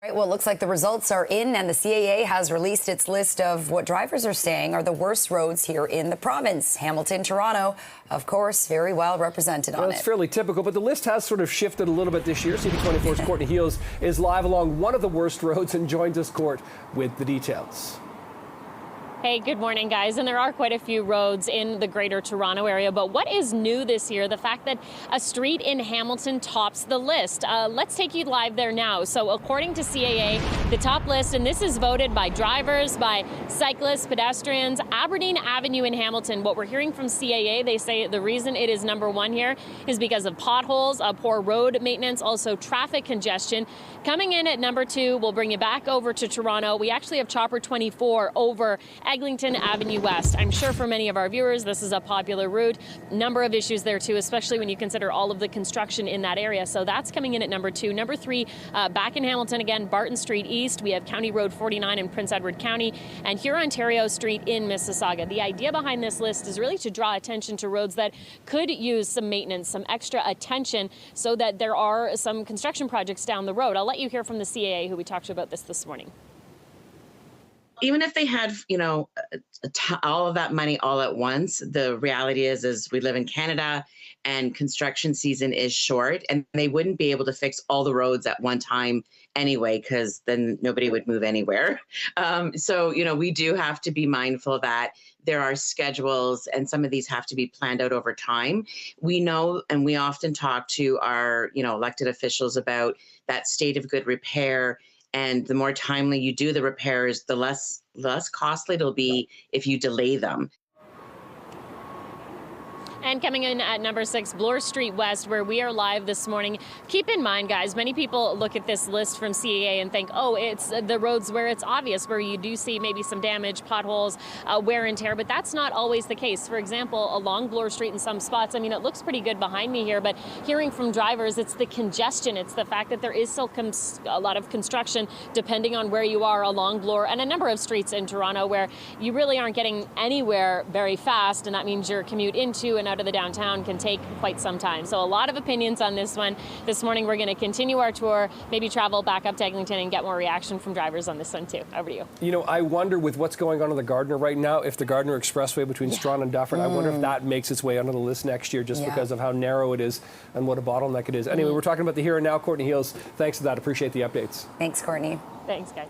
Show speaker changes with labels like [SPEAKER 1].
[SPEAKER 1] Right, well, it looks like the results are in, and the CAA has released its list of what drivers are saying are the worst roads here in the province. Hamilton, Toronto, of course, very well represented on it.
[SPEAKER 2] It's fairly typical, but the list has sort of shifted a little bit this year. CP24's Courtney Heels is live along one of the worst roads and joins us, Court, with the details.
[SPEAKER 3] Hey, good morning, guys. And there are quite a few roads in the greater Toronto area. But what is new this year? The fact that a street in Hamilton tops the list. Let's take you live there now. So according to CAA, the top list, and this is voted by drivers, by cyclists, pedestrians, Aberdeen Avenue in Hamilton. What we're hearing from CAA, they say the reason it is number one here is because of potholes, poor road maintenance, also traffic congestion. Coming in at number two, we'll bring you back over to Toronto. We actually have Chopper 24 over Eglinton Avenue West. I'm sure for many of our viewers, this is a popular route. Number of issues there too, especially when you consider all of the construction in that area. So that's coming in at number two. Number three, back in Hamilton again, Barton Street East. We have County Road 49 in Prince Edward County and Hurontario Street in Mississauga. The idea behind this list is really to draw attention to roads that could use some maintenance, some extra attention, so that there are some construction projects down the road. I'll let you hear from the CAA, who we talked to about this morning.
[SPEAKER 4] Even if they had, all of that money all at once, the reality is we live in Canada and construction season is short, and they wouldn't be able to fix all the roads at one time anyway, because then nobody would move anywhere. So, we do have to be mindful that there are schedules and some of these have to be planned out over time. We know, and we often talk to our, elected officials about that state of good repair. And the more timely you do the repairs, the less costly it'll be if you delay them.
[SPEAKER 3] And coming in at number 6, Bloor Street West, where we are live this morning. Keep in mind, guys, many people look at this list from CAA and think, oh, it's the roads where it's obvious, where you do see maybe some damage, potholes, wear and tear, but that's not always the case. For example, along Bloor Street in some spots, it looks pretty good behind me here, but hearing from drivers, it's the congestion. It's the fact that there is still a lot of construction depending on where you are along Bloor and a number of streets in Toronto where you really aren't getting anywhere very fast, and that means your commute into and out of the downtown can take quite some time. So a lot of opinions on this one. This morning we're going to continue our tour, maybe travel back up to Eglinton and get more reaction from drivers on this one too. Over to you.
[SPEAKER 2] I wonder with what's going on the Gardiner right now, if the Gardiner Expressway between Strawn and Dufferin, I wonder if that makes its way onto the list next year just because of how narrow it is and what a bottleneck it is. Anyway, we're talking about the here and now. Courtney Heels, thanks for that. Appreciate the updates.
[SPEAKER 1] Thanks, Courtney.
[SPEAKER 3] Thanks, guys.